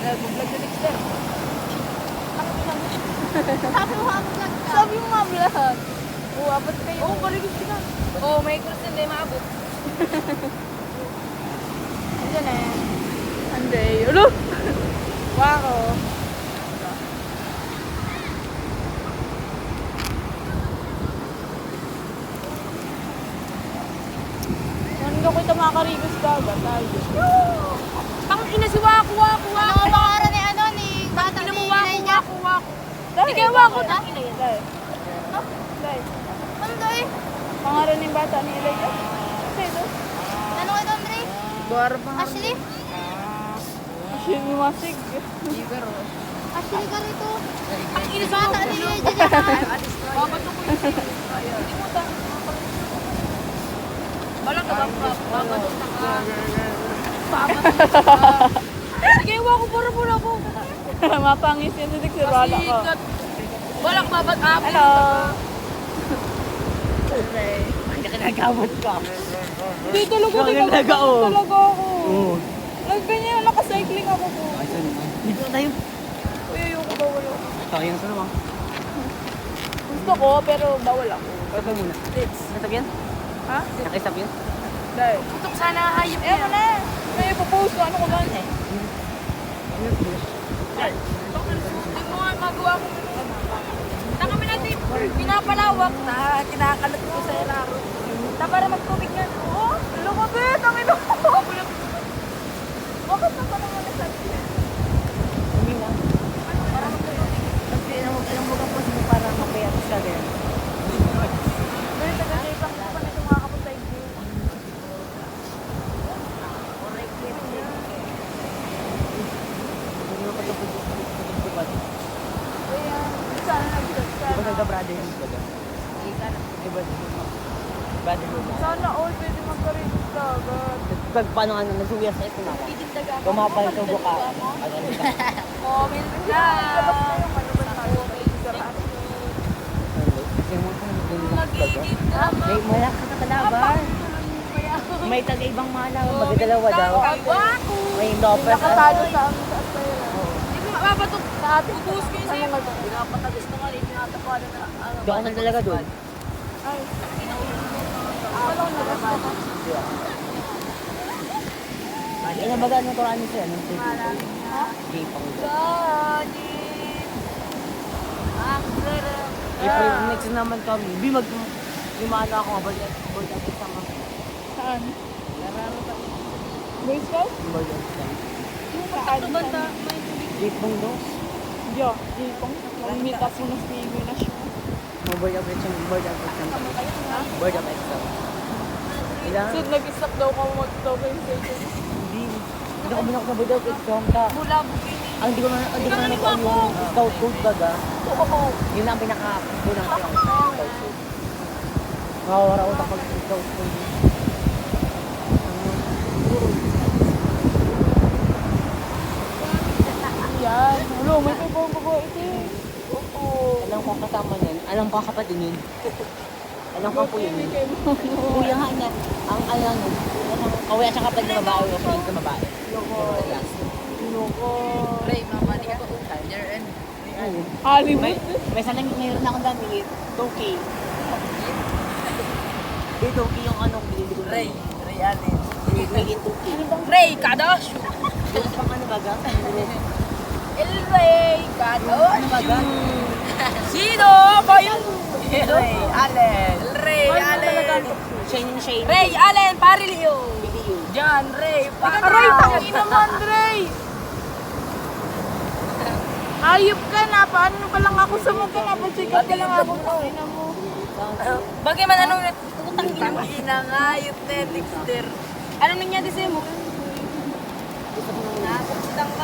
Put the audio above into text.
Nag-vlog na Dexter. Sabi mo ako vlog ka. Sabi mo nga vlog. Oo, abot kayo. Oo, parigos ka. Oo, may cross din, hindi maabot. Andiyan eh. Anday. Ulo! Wako. Ano ko ito mga karigos ka agad? Pang ina si Waku. Ano nga pangalan ni ano ni bata Ina ni mo wako, Elijah? wako. Ikaw, wako. Ina yan. Dahil. Dahil. Ano eh? Pangalan ng bata ni Elijah. Kasi ito. Ano ito, Andre? Buwar pa nga. Ashley? Ashley ni Masig. Ashley ka rito. Ang ina si bata ni Elijah dyan. Babato ko yung hindi mo ta. Balang ka ba? Babato na ka. Babato na ka. Sige, wako para muna po. Mapangis yan si Dexter. Wala ko. Balak babat up. Hello. Nagkamot ka. Hindi talaga. Talaga ako. Talaga ako. Oo. Nagganyan, nakacycling ako po. Ay, saan? Dito na tayo. Uy, ayoko bawal ako. Tayo na sa naman. Gusto ko, pero bawal ako. Ito muna. Let's. Nasab yan? Ha? Nakisab yan? Dahil. Tutok sana hayop Eh, mo na. May ipopost ko. Ano ko ba? Hindi mo nga magawa ko. Na kami natin pinapalawak na kinakalat ko sa ilaro. Na para magtubig yan. Oh, lumabit. Ang ino ko. Bakit na pa naman nasabi? Hindi na. Para magtubig. Kasi alam mo ka po sino para mapayat ka din. Pero taga-jaypang pa na itong makakapunta yung view. Hindi mo patapos. Kaya, sana nag-shot ka. Di ba nagka-brother yung baga? Di ba? Brother mo ba? Sana all pwede magka-reach ka agad. Pag paano nga nasuya sa ito na ako. Itindaga ako. Kumapal sa buka. Ano yun ka? Comment Labas na lang. yung ano ba tayo? May sarap. Kasi mo kung naging Nagigit baga. naman. May wala ka sa kalaban. May taga-ibang malaw. Magdadalawa daw. Waku. May Lopez. Nakatalo sa amin sa Astera. Hindi mo mababatok. Sa atin. Ubus ko yung sa'yo. Ano nga ba? Pinapatagis na nga rin. Pinatapalan na. Doon ka na talaga doon. Ay. Wala na basta ka. Ano ba gano'n Quran niya siya? Anong Ha? Day pang doon. Ganit. Ang sarap. April next naman kami. Bimag limana ako mabalik ako sa mga. Saan? Boy Scout? Saan? Ito banda. Day pang doon. Diyo, Jipong. Ang mitas mo na Stevie na siya. Board of exam. Board of exam. Ha? Board of exam. Ilang? Sid, nag-stop daw ka mag-token station. Hindi. Hindi ko binak sa board of exam ka. Mula bukini. Ang hindi ko na nag-on yung scout code baga. Oo. Yun ang pinaka-unang ko yung scout code. Nakawara utak pag scout code. Yan. Ulo, may pipong babae ito eh. Oo. Alam ko kasama niyan. Alam ko kapatid yun. Alam ko po yun. Kay mo. Kuya nga niya. Ang alam mo. Kawaya siya kapatid na babae o kapatid na babae. Loko. Ray, mama niya. There and Hollywood. May salang mayroon akong dami. 2K. Di 2K yung anong binili ko. Ray Allen. Higit 2K. Ray Kadosh. Yung pang ano baga? El Ray Kadosh. Ano baga? Sino ba yun? Ray Allen. Ray Allen. Shining shade. Ray Allen, Parilio. Video. John Ray Pacquiao. Aray, tangin naman, Ray. Ayop ka na. Paano pa lang ako sa mukha? Napasikat ka lang ako. Tangin na mo. Bagay man anong utang ina nga yung Dexter. Ano nangyari sa'yo mo? Nakakasitang ka.